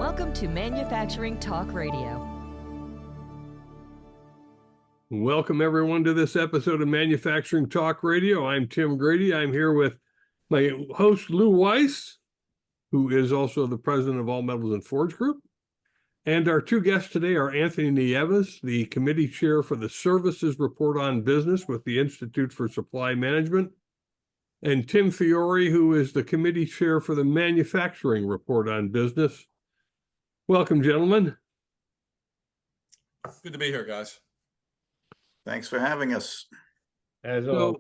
Welcome to Manufacturing Talk Radio. Welcome, everyone, to this episode of Manufacturing Talk Radio. I'm Tim Grady. I'm here with my host, Lou Weiss, who is also the president of All Metals and Forge Group. And our two guests today are Anthony Nieves, the committee chair for the Services Report on Business with the Institute for Supply Management, and Tim Fiore, who is the committee chair for the Manufacturing Report on Business. Welcome, gentlemen. Good to be here, guys. Thanks for having us. As always.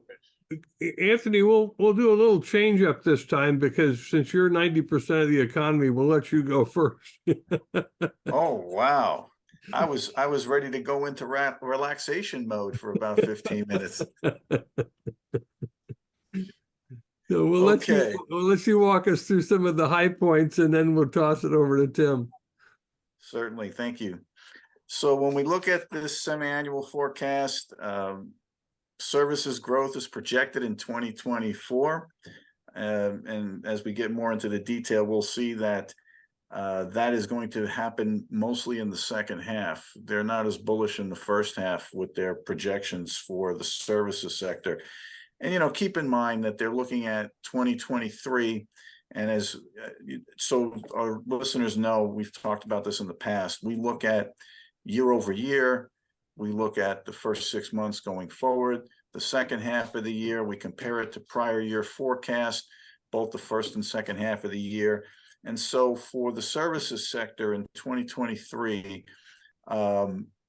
Anthony, we'll do a little change up this time because since you're 90% of the economy, we'll let you go first. Oh, wow. I was ready to go into relaxation mode for about 15 minutes. So we'll let you walk us through some of the high points, and then we'll toss it over to Tim. Certainly, thank you. So when we look at this semi-annual forecast, services growth is projected in 2024. And as we get more into the detail, we'll see that that is going to happen mostly in the second half. They're not as bullish in the first half with their projections for the services sector. And, keep in mind that they're looking at 2023. And so our listeners know, we've talked about this in the past. We look at year over year. We look at the first 6 months going forward. The second half of the year, we compare it to prior year forecast, both the first and second half of the year. And so for the services sector in 2023,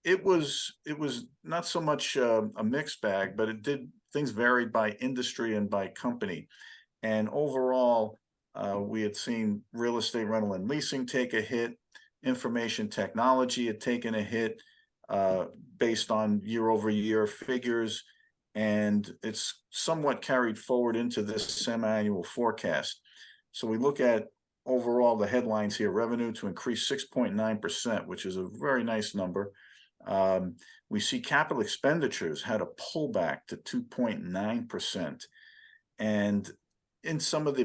it was not so much a mixed bag, but things varied by industry and by company. And overall, we had seen real estate rental and leasing take a hit. Information technology had taken a hit based on year over year figures. And it's somewhat carried forward into this semi-annual forecast. So we look at overall the headlines here: revenue to increase 6.9%, which is a very nice number. We see capital expenditures had a pullback to 2.9%. And in some of the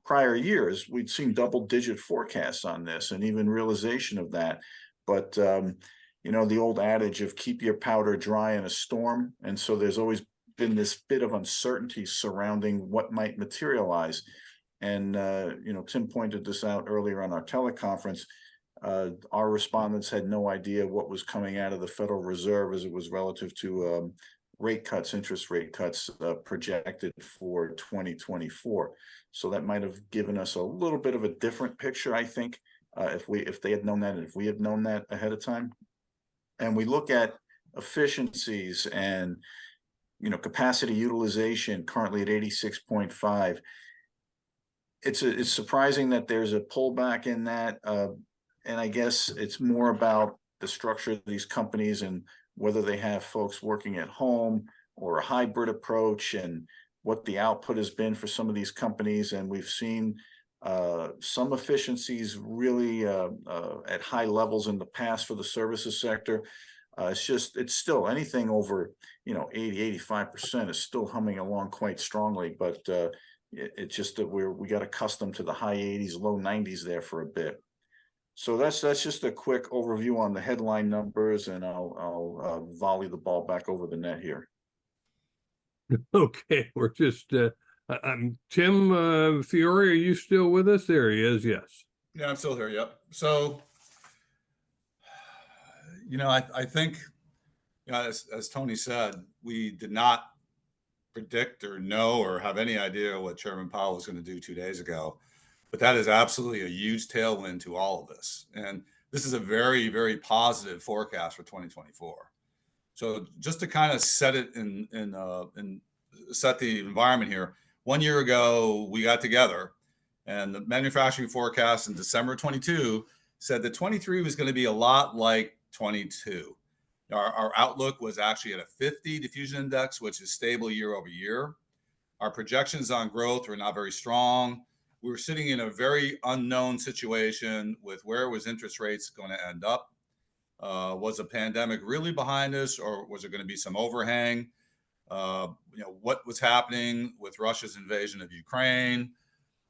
prior years, we'd seen double-digit forecasts on this and even realization of that. But, the old adage of keep your powder dry in a storm. And so there's always been this bit of uncertainty surrounding what might materialize. And, Tim pointed this out earlier on our teleconference. Our respondents had no idea what was coming out of the Federal Reserve as it was relative to interest rate cuts projected for 2024. So that might have given us a little bit of a different picture, I think, if they had known that, and if we had known that ahead of time. And we look at efficiencies and capacity utilization currently at 86.5. It's surprising that there's a pullback in that. And I guess it's more about the structure of these companies and whether they have folks working at home or a hybrid approach, and what the output has been for some of these companies. And we've seen some efficiencies really at high levels in the past for the services sector. It's still anything over 80-85% is still humming along quite strongly, but it's just that we got accustomed to the high 80s, low 90s there for a bit. So that's just a quick overview on the headline numbers, and I'll volley the ball back over the net here. Okay, we're just I'm Tim Fiore. Are you still with us? There he is. Yes. Yeah, I'm still here. Yep. So, I think, as Tony said, we did not predict or know or have any idea what Chairman Powell was going to do 2 days ago. But that is absolutely a huge tailwind to all of this. And this is a very, very positive forecast for 2024. So just to kind of set it in set the environment here, 1 year ago, we got together and the manufacturing forecast in December 22 said that 23 was going to be a lot like 22. Our outlook was actually at a 50 diffusion index, which is stable year over year. Our projections on growth were not very strong. We were sitting in a very unknown situation with where was interest rates going to end up. Was the pandemic really behind us, or was there going to be some overhang? What was happening with Russia's invasion of Ukraine,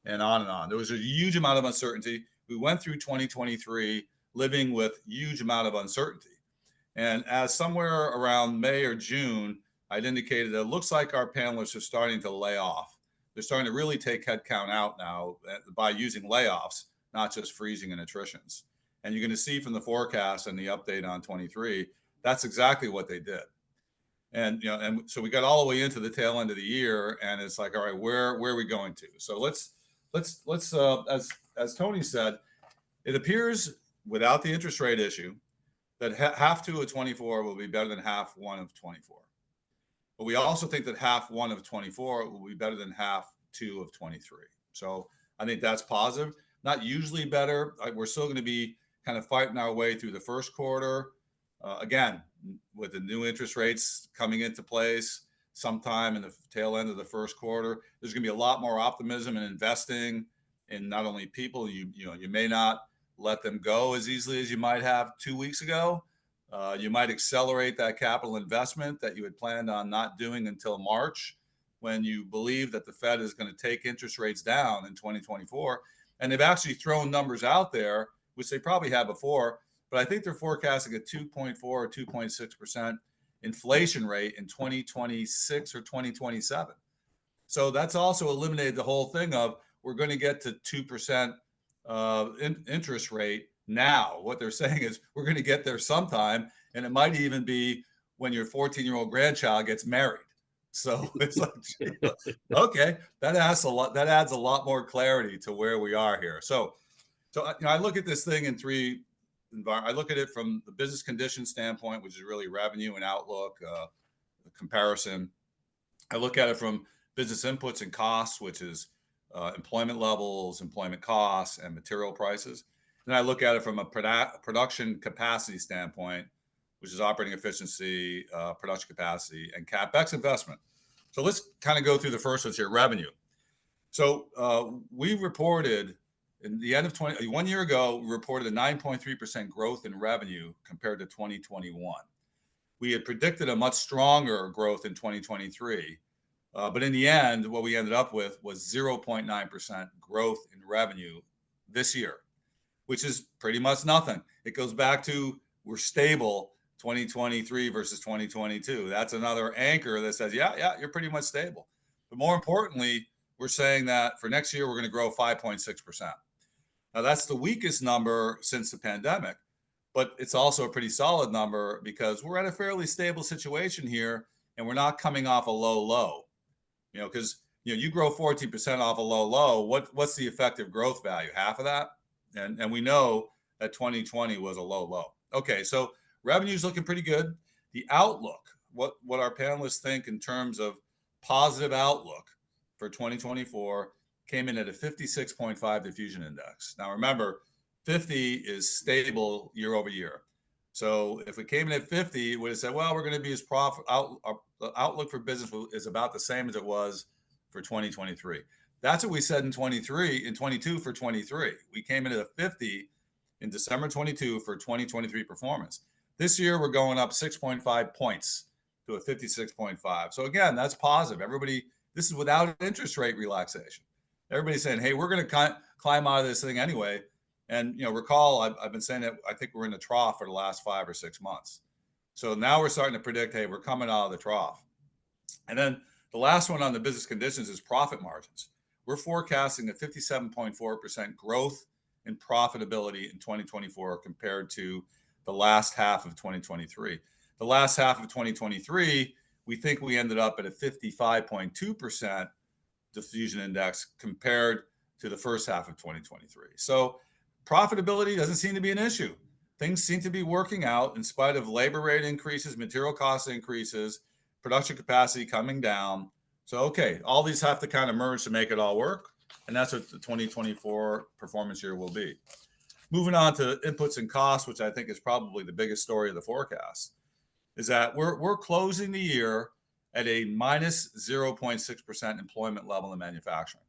and on and on. There was a huge amount of uncertainty. we went through 2023 living with huge amount of uncertainty. And as somewhere around May or June, I'd indicated that it looks like our panelists are starting to lay off. They're starting to really take headcount out now by using layoffs, not just freezing and attritions. And you're going to see from the forecast and the update on 23, that's exactly what they did. And and so we got all the way into the tail end of the year, and it's like, all right, where are we going to? So let's as Tony said, it appears without the interest rate issue that half two of 24 will be better than half one of 24. But we also think that half one of 24 will be better than half two of 23. So I think that's positive. Not usually better. We're still going to be kind of fighting our way through the first quarter. Again, with the new interest rates coming into place sometime in the tail end of the first quarter, there's going to be a lot more optimism and investing in not only people. You may not let them go as easily as you might have 2 weeks ago. You might accelerate that capital investment that you had planned on not doing until March, when you believe that the Fed is going to take interest rates down in 2024. And they've actually thrown numbers out there, which they probably had before, but I think they're forecasting a 2.4 or 2.6% inflation rate in 2026 or 2027. So that's also eliminated the whole thing of we're going to get to 2% interest rate now. What they're saying is we're going to get there sometime, and it might even be when your 14-year-old grandchild gets married. So it's like, okay, that adds a lot more clarity to where we are here. So I look at this thing in three. I look at it from the business conditions standpoint, which is really revenue and outlook, comparison. I look at it from business inputs and costs, which is employment levels, employment costs, and material prices. Then I look at it from a production capacity standpoint, which is operating efficiency, production capacity, and CapEx investment. So let's kind of go through the first ones here, revenue. So we reported in the end of 1 year ago, we reported a 9.3% growth in revenue compared to 2021. We had predicted a much stronger growth in 2023. But in the end, what we ended up with was 0.9% growth in revenue this year, which is pretty much nothing. It goes back to we're stable 2023 versus 2022. That's another anchor that says, yeah, you're pretty much stable. But more importantly, we're saying that for next year, we're going to grow 5.6%. Now, that's the weakest number since the pandemic, but it's also a pretty solid number because we're at a fairly stable situation here, and we're not coming off a low. Because you grow 14% off a low. What's the effective growth value? Half of that, and we know that 2020 was a low. Okay, so revenue's looking pretty good. The outlook, what our panelists think in terms of positive outlook for 2024, came in at a 56.5 diffusion index. Now remember, 50 is stable year over year. So if we came in at 50, it would have said, well, we're going to be as profit. The outlook for business is about the same as it was for 2023. That's what we said in 22 for 23. We came in at a 50 in December 22 for 2023 performance. This year, we're going up 6.5 points to a 56.5. So again, that's positive. This is without interest rate relaxation. Everybody's saying, hey, we're going to climb out of this thing anyway. And, recall, I've been saying that I think we're in the trough for the last 5 or 6 months. So now we're starting to predict, hey, we're coming out of the trough. And then the last one on the business conditions is profit margins. We're forecasting a 57.4% growth in profitability in 2024 compared to the last half of 2023. The last half of 2023, we think we ended up at a 55.2% diffusion index compared to the first half of 2023. So profitability doesn't seem to be an issue. Things seem to be working out in spite of labor rate increases, material cost increases, production capacity coming down. So, okay, all these have to kind of merge to make it all work. And that's what the 2024 performance year will be. Moving on to inputs and costs, which I think is probably the biggest story of the forecast, is that we're closing the year at a minus 0.6% employment level in manufacturing,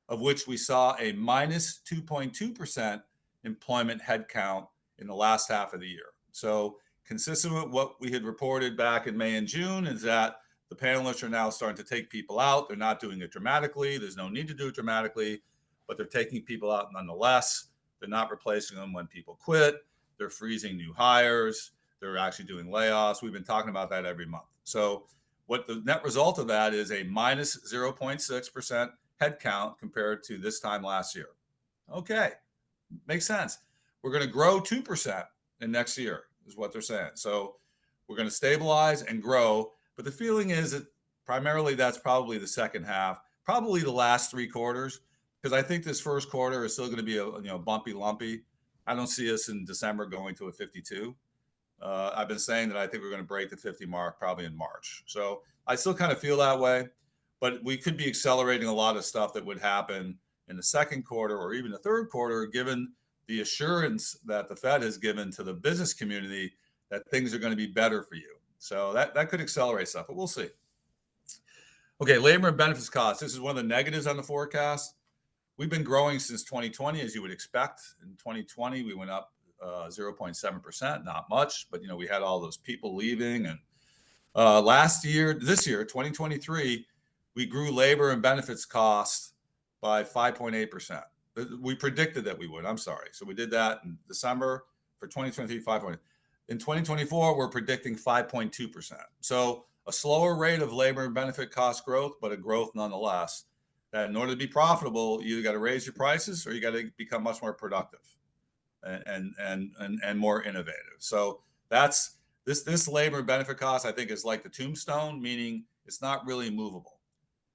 of which we saw a minus 2.2% employment headcount in the last half of the year. So consistent with what we had reported back in May and June is that the panelists are now starting to take people out. They're not doing it dramatically. There's no need to do it dramatically, but they're taking people out nonetheless. They're not replacing them when people quit. They're freezing new hires. They're actually doing layoffs. We've been talking about that every month. So what the net result of that is a minus 0.6% headcount compared to this time last year. Okay, makes sense. We're going to grow 2% in next year is what they're saying. So we're going to stabilize and grow. But the feeling is that primarily that's probably the second half, probably the last 3 quarters, because I think this first quarter is still going to be a bumpy, lumpy. I don't see us in December going to a 52. I've been saying that I think we're going to break the 50 mark probably in March. So I still kind of feel that way, but we could be accelerating a lot of stuff that would happen in the second quarter or even the third quarter, given the assurance that the Fed has given to the business community that things are going to be better for you. So that could accelerate stuff, but we'll see. Okay, labor and benefits costs. This is one of the negatives on the forecast. We've been growing since 2020, as you would expect. In 2020, we went up 0.7%, not much, but we had all those people leaving. And this year, 2023, we grew labor and benefits costs by 5.8%. We predicted that we would. I'm sorry. So we did that in December for 2023, 5.8. In 2024, we're predicting 5.2%. So a slower rate of labor and benefit cost growth, but a growth nonetheless. That in order to be profitable, you got to raise your prices or you got to become much more productive and more innovative. So that's this labor and benefit cost, I think, is like the tombstone, meaning it's not really movable.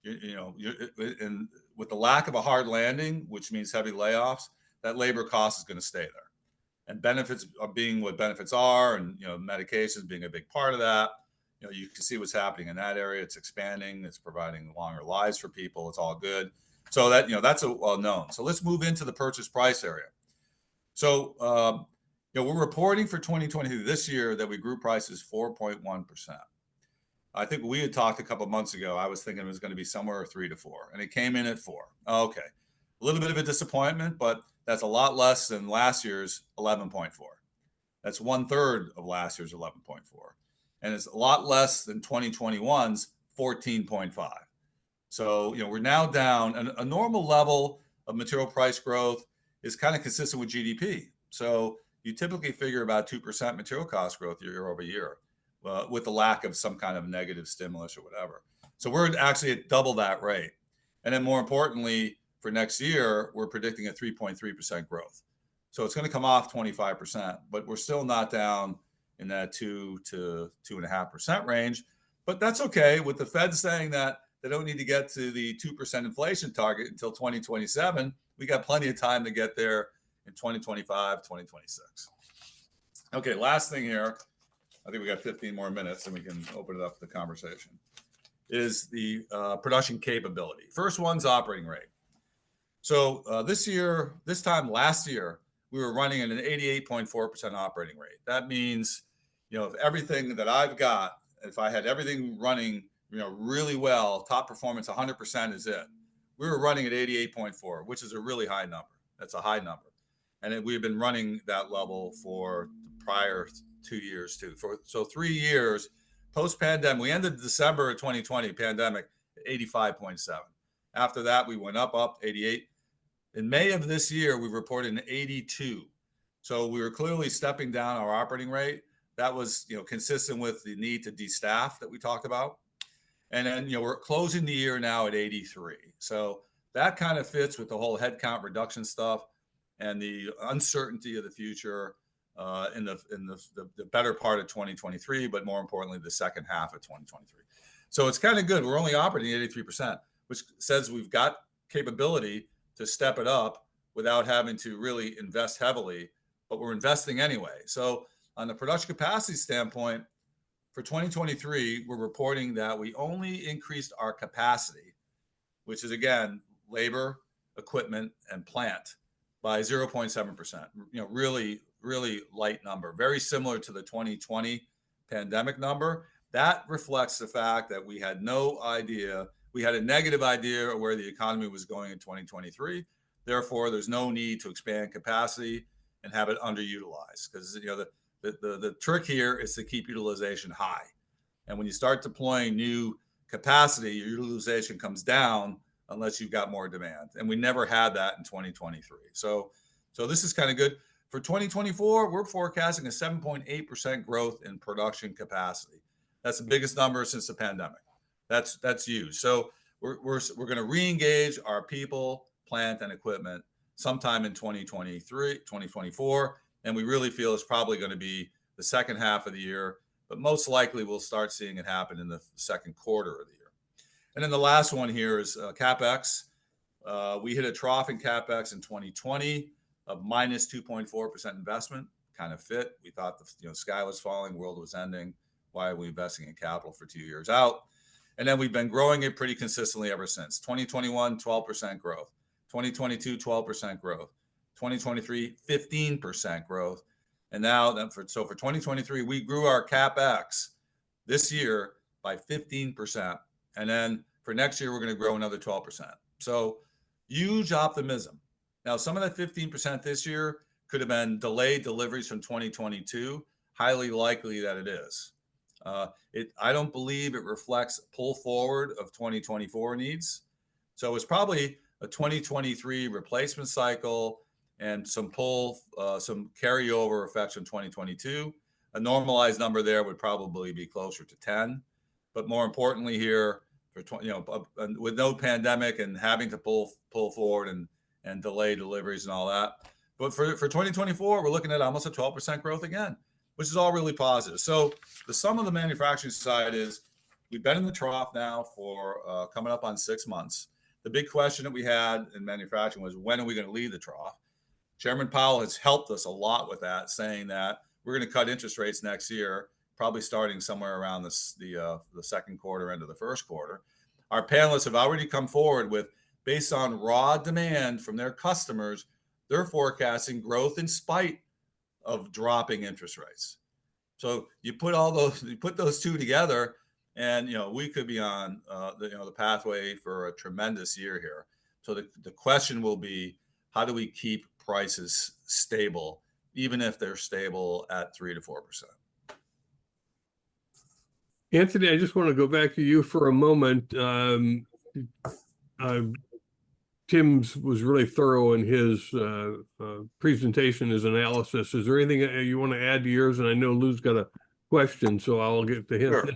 And with the lack of a hard landing, which means heavy layoffs, that labor cost is going to stay there. And benefits are being what benefits are, and medications being a big part of that. You can see what's happening in that area. It's expanding. It's providing longer lives for people. It's all good. So that that's a well known. So let's move into the purchase price area. So we're reporting for 2023 this year that we grew prices 4.1%. I think we had talked a couple of months ago. I was thinking it was going to be somewhere 3 to 4, and it came in at 4. Okay, a little bit of a disappointment, but that's a lot less than last year's 11.4. That's 1/3 of last year's 11.4, and it's a lot less than 2021's 14.5. So we're now down. A normal level of material price growth is kind of consistent with GDP. So you typically figure about 2% material cost growth year over year. With the lack of some kind of negative stimulus or whatever. So we're actually at double that rate. And then more importantly, for next year, we're predicting a 3.3% growth. So it's going to come off 25%, but we're still not down in that 2 to 2.5% range. But that's okay with the Fed saying that they don't need to get to the 2% inflation target until 2027. We got plenty of time to get there in 2025, 2026. Okay, last thing here. I think we got 15 more minutes and we can open it up to the conversation, is the production capability. First one's operating rate. So this time last year, we were running at an 88.4% operating rate. That means, if everything that I've got, if I had everything running, really well, top performance, 100% is it. We were running at 88.4, which is a really high number. That's a high number. And we've been running that level for the prior 2 years too. So 3 years post-pandemic, we ended December of 2020 pandemic at 85.7. After that, we went up 88. In May of this year, we reported an 82. So we were clearly stepping down our operating rate. That was, consistent with the need to destaff that we talked about. And then, we're closing the year now at 83. So that kind of fits with the whole headcount reduction stuff and the uncertainty of the future in the better part of 2023, but more importantly, the second half of 2023. So it's kind of good. We're only operating at 83%, which says we've got capability to step it up without having to really invest heavily, but we're investing anyway. So on the production capacity standpoint, for 2023, we're reporting that we only increased our capacity, which is, again, labor, equipment, and plant, by 0.7%. Really, really light number, very similar to the 2020 pandemic number. That reflects the fact that we had no idea. We had a negative idea of where the economy was going in 2023. Therefore, there's no need to expand capacity and have it underutilized, because the trick here is to keep utilization high. And when you start deploying new capacity, your utilization comes down unless you've got more demand. And we never had that in 2023. So So this is kind of good. For 2024, we're forecasting a 7.8% growth in production capacity. That's the biggest number since the pandemic. That's huge. So we're going to re-engage our people, plant, and equipment sometime in 2024, and we really feel it's probably going to be the second half of the year, but most likely we'll start seeing it happen in the second quarter of the year. And then the last one here is CapEx. We hit a trough in CapEx in 2020 of minus 2.4% investment. Kind of fit. We thought the sky was falling, world was ending. Why are we investing in capital for 2 years out? And then we've been growing it pretty consistently ever since. 2021, 12% growth. 2022, 12% growth. 2023, 15% growth. And now, for 2023, we grew our CapEx this year by 15%. And then for next year, we're going to grow another 12%. So huge optimism. Now, some of that 15% this year could have been delayed deliveries from 2022. Highly likely that it is. I don't believe it reflects pull forward of 2024 needs. So it's probably a 2023 replacement cycle and some carryover effects from 2022. A normalized number there would probably be closer to 10. But more importantly here, with no pandemic and having to pull forward and delay deliveries and all that. But for 2024, we're looking at almost a 12% growth again, which is all really positive. So the sum of the manufacturing side is we've been in the trough now for coming up on 6 months. The big question that we had in manufacturing was, when are we going to leave the trough? Chairman Powell has helped us a lot with that, saying that we're going to cut interest rates next year, probably starting somewhere around the second quarter, end of the first quarter. Our panelists have already come forward with, based on raw demand from their customers, they're forecasting growth in spite of dropping interest rates. So you put those two together, and we could be on the pathway for a tremendous year here. So the question will be, how do we keep prices stable, even if they're stable at 3 to 4%? Anthony, I just want to go back to you for a moment. Tim's was really thorough in his presentation, his analysis. Is there anything you want to add to yours? And I know Lou's got a question, so I'll get to him. Sure.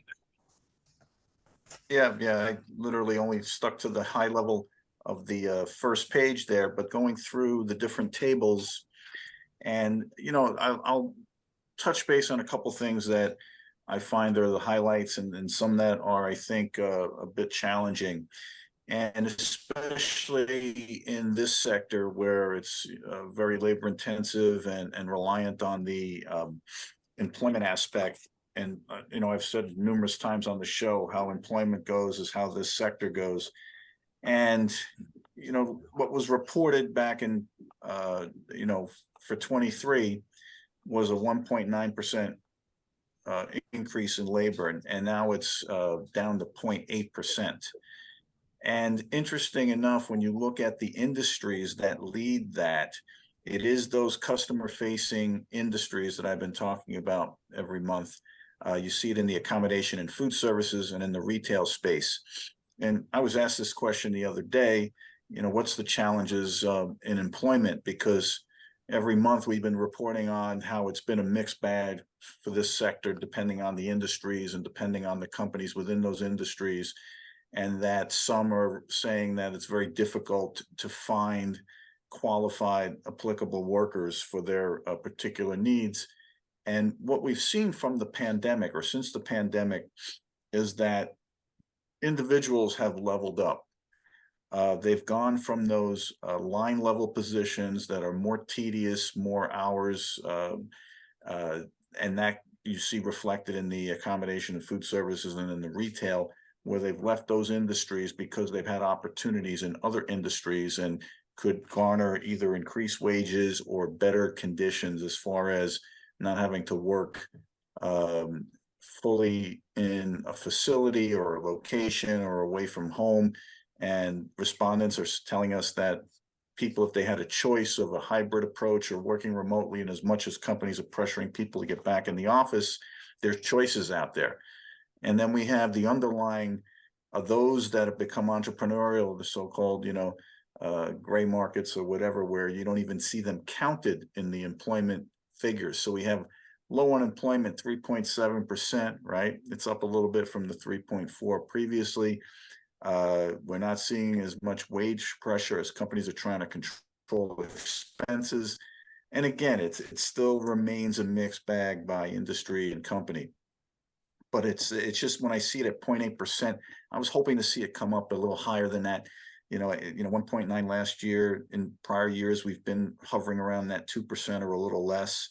Yeah. I literally only stuck to the high level of the first page there, but going through the different tables, and I'll touch base on a couple things that I find are the highlights, and some that are, I think, a bit challenging. And especially in this sector where it's very labor intensive and reliant on the employment aspect. And, I've said numerous times on the show, how employment goes is how this sector goes. And, what was reported back in, for 23 was a 1.9% increase in labor. And now it's down to 0.8%. And interesting enough, when you look at the industries that lead that, it is those customer-facing industries that I've been talking about every month. You see it in the accommodation and food services and in the retail space. And I was asked this question the other day, what's the challenges in employment? Because every month we've been reporting on how it's been a mixed bag for this sector, depending on the industries and depending on the companies within those industries. And that some are saying that it's very difficult to find qualified, applicable workers for their particular needs. And what we've seen from the pandemic, or since the pandemic, is that individuals have leveled up. They've gone from those line level positions that are more tedious, more hours, and that you see reflected in the accommodation and food services and in the retail, where they've left those industries because they've had opportunities in other industries and could garner either increased wages or better conditions as far as not having to work fully in a facility or a location or away from home. And respondents are telling us that people, if they had a choice of a hybrid approach or working remotely, and as much as companies are pressuring people to get back in the office, there's choices out there. And then we have the underlying of those that have become entrepreneurial, the so-called, gray markets or whatever, where you don't even see them counted in the employment figures. So we have low unemployment, 3.7%, right? It's up a little bit from the 3.4 previously. We're not seeing as much wage pressure as companies are trying to control expenses. And again, it still remains a mixed bag by industry and company. But it's just when I see it at 0.8%, I was hoping to see it come up a little higher than that. 1.9 last year. In prior years, we've been hovering around that 2% or a little less.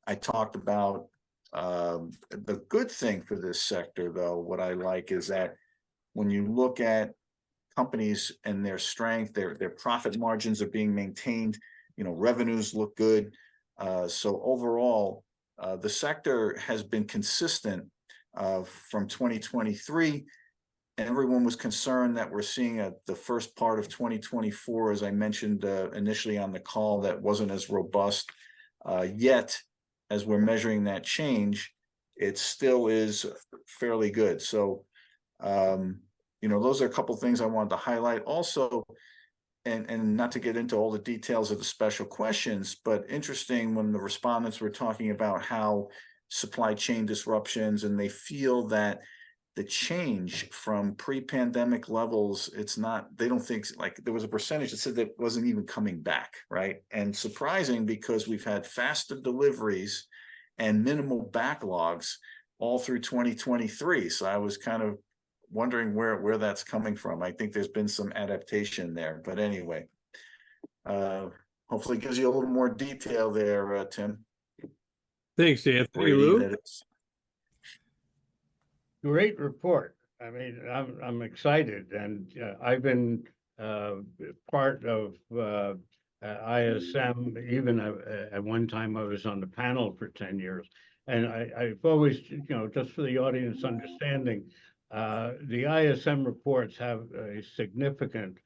I talked about the good thing for this sector, though. What I like is that when you look at companies and their strength, their profit margins are being maintained. Revenues look good. So overall, the sector has been consistent from 2023. Everyone was concerned that we're seeing the first part of 2024, as I mentioned initially on the call, that wasn't as robust. Yet, as we're measuring that change, it still is fairly good. So, those are a couple of things I wanted to highlight. Also, and not to get into all the details of the special questions, but interesting when the respondents were talking about how supply chain disruptions, and they feel that the change from pre-pandemic levels, they don't think, like, there was a percentage that said that wasn't even coming back, right? And surprising, because we've had faster deliveries and minimal backlogs all through 2023. So I was kind of wondering where that's coming from. I think there's been some adaptation there, but anyway, hopefully it gives you a little more detail there, Tim. Thanks, Anthony. Grady, Lou? Great report. I mean, I'm excited, and I've been part of ISM. Even at one time, I was on the panel for 10 years, and I've always, just for the audience understanding, the ISM reports have a significant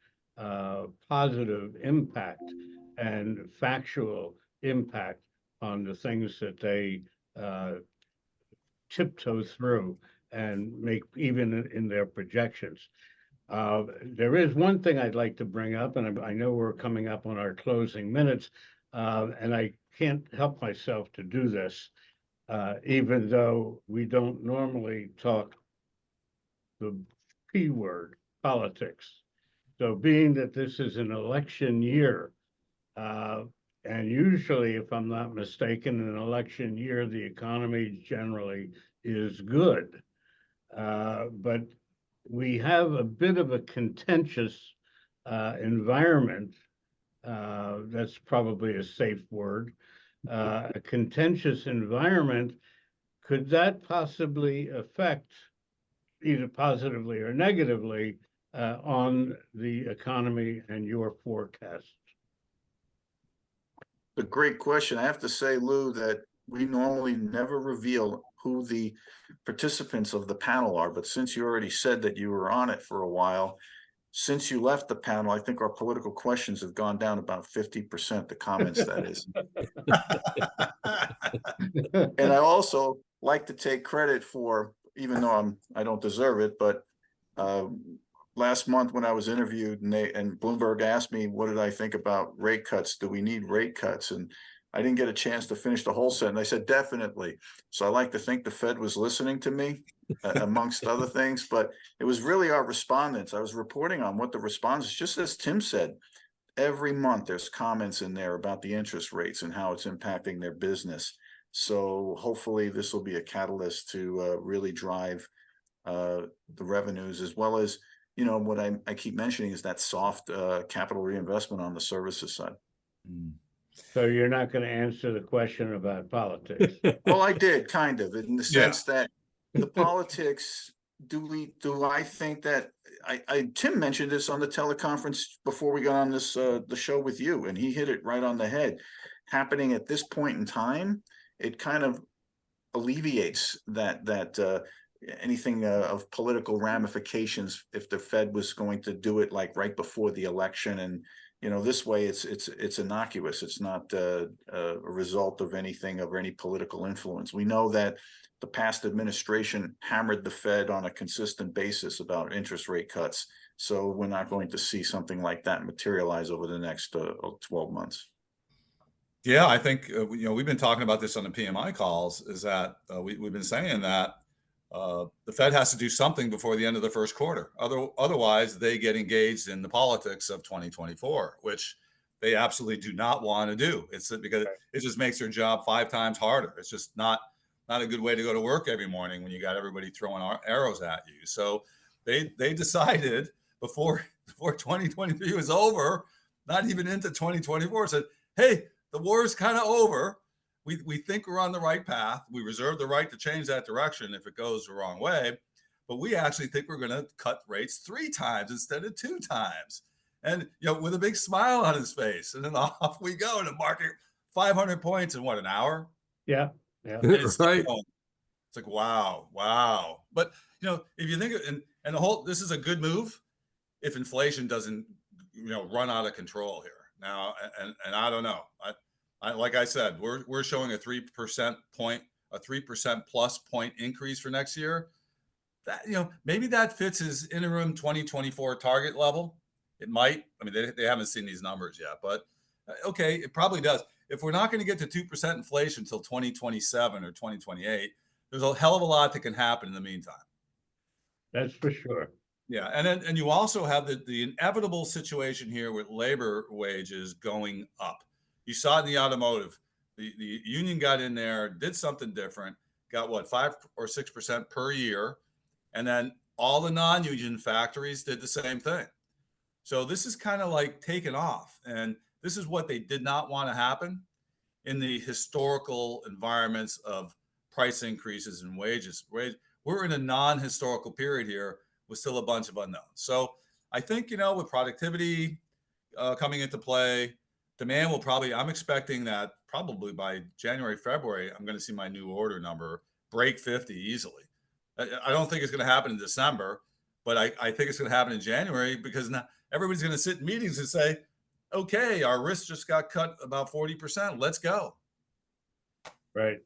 positive impact and factual impact on the things that they tiptoe through and make, even in their projections. There is one thing I'd like to bring up, and I know we're coming up on our closing minutes, and I can't help myself to do this, even though we don't normally talk the P word, politics. So being that this is an election year, and usually, if I'm not mistaken, an election year, the economy generally is good. But we have a bit of a contentious environment. That's probably a safe word. A contentious environment, could that possibly affect, either positively or negatively, on the economy and your forecast? A great question. I have to say, Lou, that we normally never reveal who the participants of the panel are, but since you already said that you were on it for a while, since you left the panel, I think our political questions have gone down about 50%, the comments, that is. And I also like to take credit for, even though I don't deserve it, but last month when I was interviewed, and Bloomberg asked me, what did I think about rate cuts? Do we need rate cuts? And I didn't get a chance to finish the whole sentence. I said, definitely. So I like to think the Fed was listening to me, amongst other things, but it was really our respondents. I was reporting on what the respondents, just as Tim said, every month there's comments in there about the interest rates and how it's impacting their business. So hopefully this will be a catalyst to really drive the revenues, as well as, what I keep mentioning is that soft capital reinvestment on the services side. So you're not going to answer the question about politics? Well, I did, kind of, in the sense that the politics, do I think that Tim mentioned this on the teleconference before we got on this the show with you, and he hit it right on the head. Happening at this point in time, it kind of alleviates that anything of political ramifications if the Fed was going to do it like right before the election, and this way it's innocuous. It's not a result of anything of any political influence. We know that the past administration hammered the Fed on a consistent basis about interest rate cuts. So we're not going to see something like that materialize over the next 12 months. Yeah, I think, we've been talking about this on the PMI calls, is that we've been saying that the Fed has to do something before the end of the first quarter. Otherwise, they get engaged in the politics of 2024, which they absolutely do not want to do. It's because it just makes their job 5 times harder. It's just not a good way to go to work every morning when you got everybody throwing arrows at you. So they decided before 2023 was over, not even into 2024, said, hey, the war is kind of over. We think we're on the right path. We reserve the right to change that direction if it goes the wrong way. But we actually think we're going to cut rates 3 times instead of 2 times. And, with a big smile on his face. And then off we go to market 500 points in an hour? Yeah. Yeah. It's Right. It's like, wow. But, if you think, and this is a good move if inflation doesn't, run out of control here. Now, and I don't know. Like I said, we're showing a 3% plus point increase for next year. That, maybe that fits his interim 2024 target level. It might. I mean, they haven't seen these numbers yet, but okay, it probably does. If we're not going to get to 2% inflation until 2027 or 2028, there's a hell of a lot that can happen in the meantime. That's for sure. Yeah, and you also have the inevitable situation here with labor wages going up. You saw it in the automotive. The union got in there, did something different, got 5 or 6% per year, and then all the non-union factories did the same thing. So this is kind of like taken off, and this is what they did not want to happen in the historical environments of price increases and wages. We're in a non-historical period here with still a bunch of unknowns. So I think, with productivity coming into play, demand will I'm expecting that probably by January, February, I'm going to see my new order number break 50 easily. I don't think it's going to happen in December, but I think it's going to happen in January, because now everybody's going to sit in meetings and say, okay, our risk just got cut about 40%. Let's go. Right.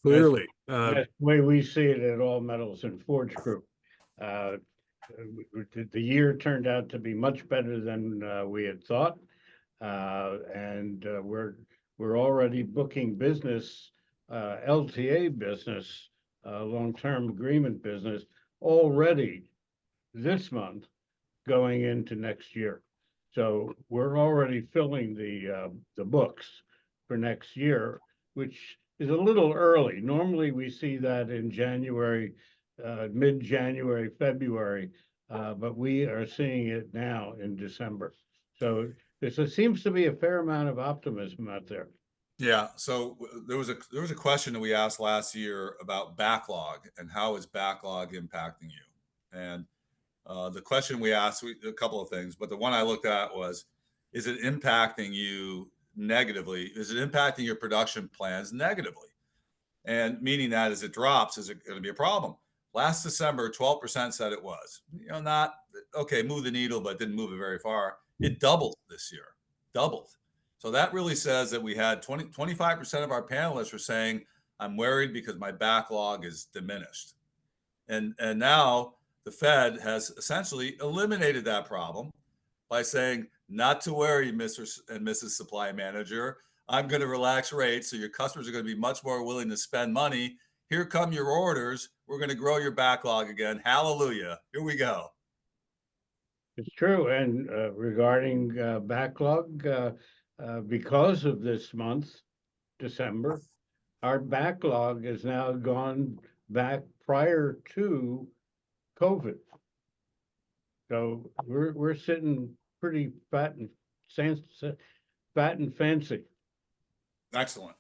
Clearly. That's the way we see it at All Metals and Forge Group. The year turned out to be much better than we had thought, and we're already booking business, LTA business, long-term agreement business already this month, going into next year. So we're already filling the books for next year, which is a little early. Normally we see that in January, mid-January, February, but we are seeing it now in December. So there seems to be a fair amount of optimism out there. Yeah. So there was a question that we asked last year about backlog and how is backlog impacting you? And the question we asked, a couple of things, but the one I looked at was, is it impacting you negatively? Is it impacting your production plans negatively? And meaning that as it drops, is it going to be a problem? Last December, 12% said it was. Not okay, move the needle, but didn't move it very far. It doubled this year, doubled. So that really says that we had 25% of our panelists were saying, I'm worried because my backlog is diminished. And now the Fed has essentially eliminated that problem by saying, not to worry, Mr. and Mrs. Supply Manager, I'm going to relax rates, so your customers are going to be much more willing to spend money. Here come your orders. We're going to grow your backlog again. Hallelujah. Here we go. It's true. And regarding backlog, because of this month, December, our backlog has now gone back prior to COVID. So we're sitting pretty fat and fancy. Excellent.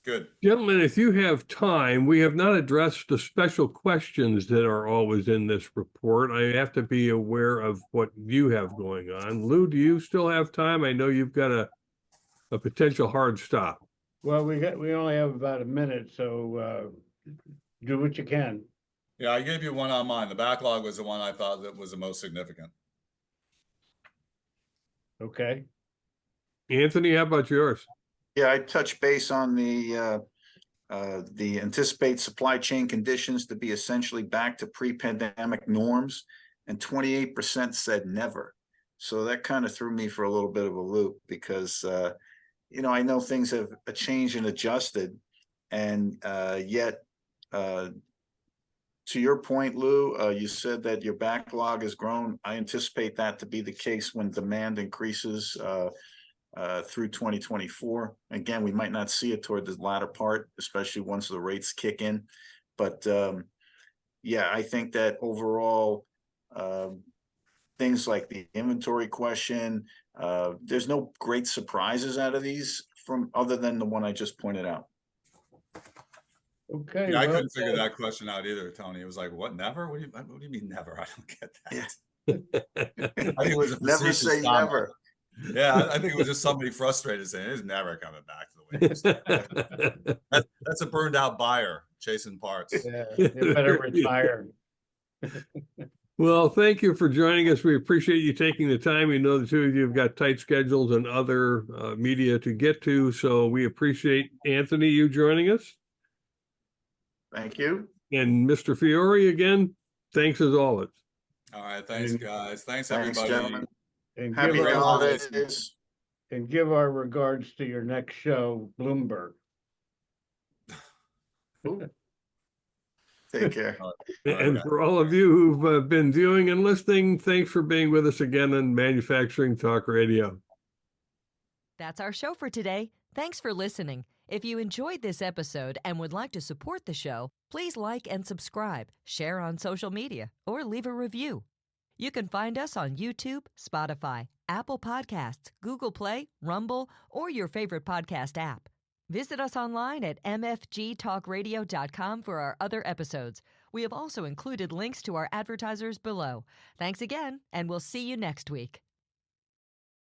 Good. Gentlemen, if you have time, we have not addressed the special questions that are always in this report. I have to be aware of what you have going on. Lou, do you still have time? I know you've got a potential hard stop. Well, we only have about a minute, so do what you can. Yeah, I gave you one on mine. The backlog was the one I thought that was the most significant. Okay, Anthony, how about yours? Yeah, I touched base on the anticipate supply chain conditions to be essentially back to pre-pandemic norms, and 28% said never. So that kind of threw me for a little bit of a loop because, I know things have changed and adjusted, and yet, to your point, Lou, you said that your backlog has grown. I anticipate that to be the case when demand increases through 2024. Again, we might not see it toward the latter part, especially once the rates kick in. But yeah, I think that overall, things like the inventory question, there's no great surprises out of these from other than the one I just pointed out. okay. Yeah, I well couldn't figure said. that question out either, Tony. It was like, what, never? What do you mean never? I don't get that. Yeah. I think it was a Never facetious say comment. never. Yeah, I think it was just somebody frustrated saying it's never coming back to the way it used to. That's a burned out buyer chasing parts. Yeah, you better retire. Well, thank you for joining us. We appreciate you taking the time. We know the two of you have got tight schedules and other media to get to, so we appreciate, Anthony, you joining us. Thank you. And Mr. Fiore, again, thanks as always. All right, thanks, guys. Thanks, Thanks, everybody. gentlemen. And Happy give our, holidays. and give our regards to your next show, Bloomberg. Take care. And Okay. for all of you who've been viewing and listening, thanks for being with us again on Manufacturing Talk Radio. That's our show for today. Thanks for listening. If you enjoyed this episode and would like to support the show, please like and subscribe, share on social media, or leave a review. You can find us on YouTube, Spotify, Apple Podcasts, Google Play, Rumble, or your favorite podcast app. Visit us online at mfgtalkradio.com for our other episodes. We have also included links to our advertisers below. Thanks again, and we'll see you next week.